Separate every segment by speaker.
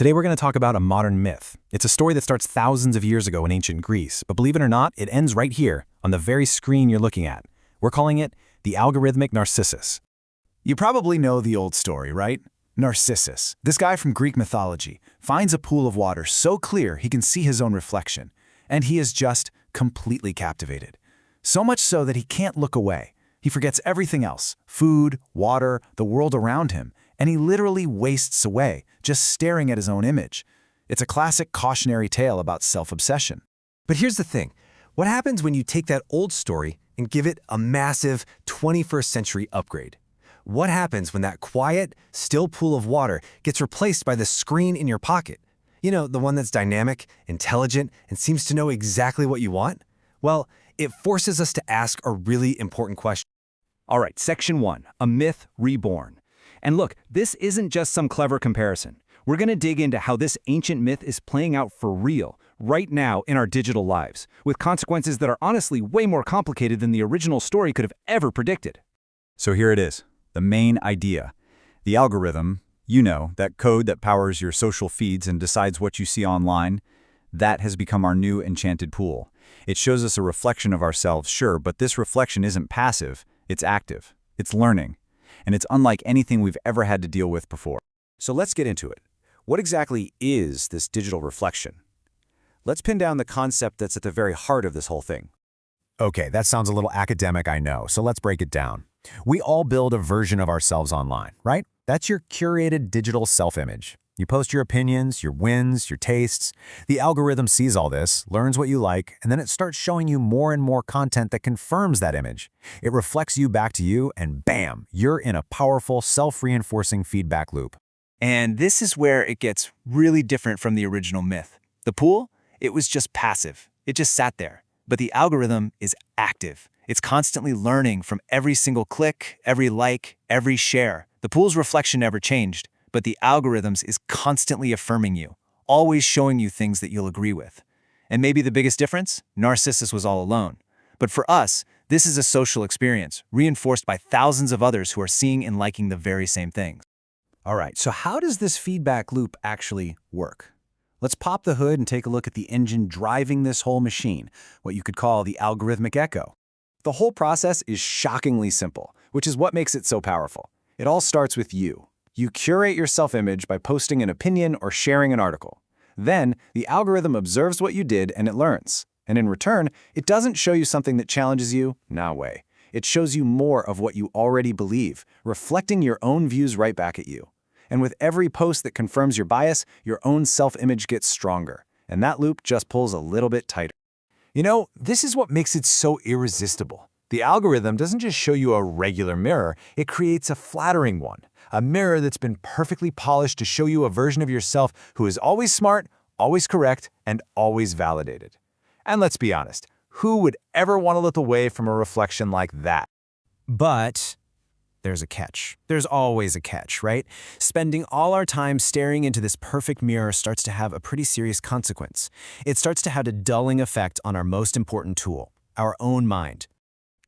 Speaker 1: Today we're going to talk about a modern myth. It's a story that starts thousands of years ago in ancient Greece, but believe it or not, it ends right here, on the very screen you're looking at. We're calling it the Algorithmic Narcissus.
Speaker 2: You probably know the old story, right? Narcissus, this guy from Greek mythology, finds a pool of water so clear he can see his own reflection, and he is just completely captivated. So much so that he can't look away. He forgets everything else, food, water, the world around him, and he literally wastes away, just staring at his own image. It's a classic cautionary tale about self-obsession.
Speaker 3: But here's the thing. What happens when you take that old story and give it a massive 21st century upgrade? What happens when that quiet, still pool of water gets replaced by the screen in your pocket? You know, the one that's dynamic, intelligent, and seems to know exactly what you want? Well, it forces us to ask a really important question.
Speaker 4: All right, Section 1, a myth reborn. And look, this isn't just some clever comparison. We're going to dig into how this ancient myth is playing out for real, right now in our digital lives, with consequences that are honestly way more complicated than the original story could have ever predicted.
Speaker 5: So here it is, the main idea. The algorithm, you know, that code that powers your social feeds and decides what you see online, that has become our new enchanted pool. It shows us a reflection of ourselves, sure, but this reflection isn't passive, it's active, it's learning. And it's unlike anything we've ever had to deal with before.
Speaker 6: So let's get into it. What exactly is this digital reflection? Let's pin down the concept that's at the very heart of this whole thing.
Speaker 7: Okay, that sounds a little academic, I know, so let's break it down. We all build a version of ourselves online, right? That's your curated digital self-image. You post your opinions, your wins, your tastes. The algorithm sees all this, learns what you like, and then it starts showing you more and more content that confirms that image. It reflects you back to you, and bam, you're in a powerful, self-reinforcing feedback loop.
Speaker 2: And this is where it gets really different from the original myth. The pool, it was just passive. It just sat there. But the algorithm is active. It's constantly learning from every single click, every like, every share. The pool's reflection never changed, but the algorithms is constantly affirming you, always showing you things that you'll agree with. And maybe the biggest difference? Narcissus was all alone. But for us, this is a social experience, reinforced by thousands of others who are seeing and liking the very same things.
Speaker 6: All right, so how does this feedback loop actually work? Let's pop the hood and take a look at the engine driving this whole machine, what you could call the algorithmic echo. The whole process is shockingly simple, which is what makes it so powerful. It all starts with you. You curate your self-image by posting an opinion or sharing an article. Then, the algorithm observes what you did and it learns. And in return, it doesn't show you something that challenges you, no way. It shows you more of what you already believe, reflecting your own views right back at you. And with every post that confirms your bias, your own self-image gets stronger. And that loop just pulls a little bit tighter.
Speaker 7: You know, this is what makes it so irresistible. The algorithm doesn't just show you a regular mirror, it creates a flattering one. A mirror that's been perfectly polished to show you a version of yourself who is always smart, always correct, and always validated. And let's be honest, who would ever want to look away from a reflection like that?
Speaker 3: But there's a catch. There's always a catch, right? Spending all our time staring into this perfect mirror starts to have a pretty serious consequence. It starts to have a dulling effect on our most important tool, our own mind.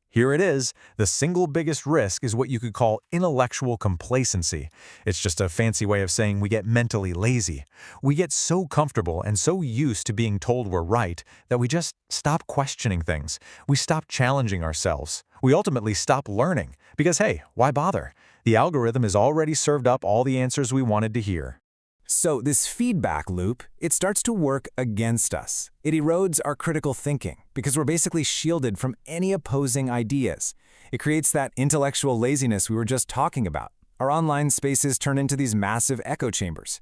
Speaker 1: Here it is. The single biggest risk is what you could call intellectual complacency. It's just a fancy way of saying we get mentally lazy. We get so comfortable and so used to being told we're right that we just stop questioning things. We stop challenging ourselves. We ultimately stop learning because, hey, why bother? The algorithm has already served up all the answers we wanted to hear.
Speaker 3: So this feedback loop, it starts to work against us. It erodes our critical thinking because we're basically shielded from any opposing ideas. It creates that intellectual laziness we were just talking about. Our online spaces turn into these massive echo chambers.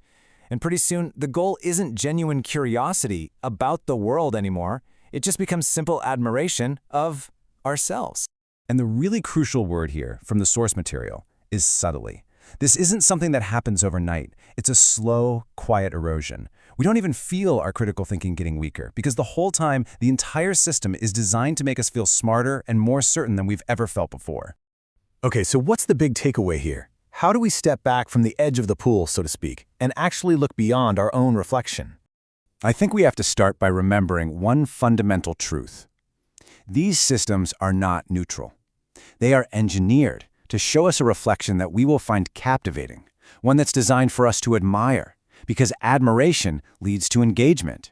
Speaker 3: And pretty soon, the goal isn't genuine curiosity about the world anymore. It just becomes simple admiration of ourselves.
Speaker 6: And the really crucial word here from the source material is subtly. This isn't something that happens overnight. It's a slow, quiet erosion. We don't even feel our critical thinking getting weaker because the whole time, the entire system is designed to make us feel smarter and more certain than we've ever felt before.
Speaker 7: Okay, so what's the big takeaway here? How do we step back from the edge of the pool, so to speak, and actually look beyond our own reflection?
Speaker 6: I think we have to start by remembering one fundamental truth. These systems are not neutral. They are engineered to show us a reflection that we will find captivating, one that's designed for us to admire, because admiration leads to engagement.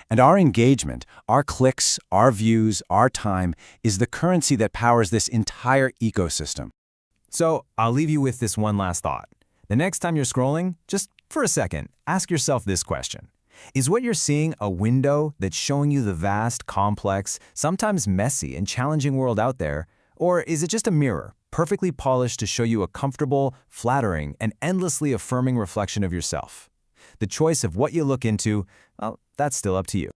Speaker 6: And our engagement, our clicks, our views, our time, is the currency that powers this entire ecosystem.
Speaker 3: So I'll leave you with this one last thought. The next time you're scrolling, just for a second, ask yourself this question. Is what you're seeing a window that's showing you the vast, complex, sometimes messy and challenging world out there? Or is it just a mirror, perfectly polished to show you a comfortable, flattering, and endlessly affirming reflection of yourself? The choice of what you look into, well, that's still up to you.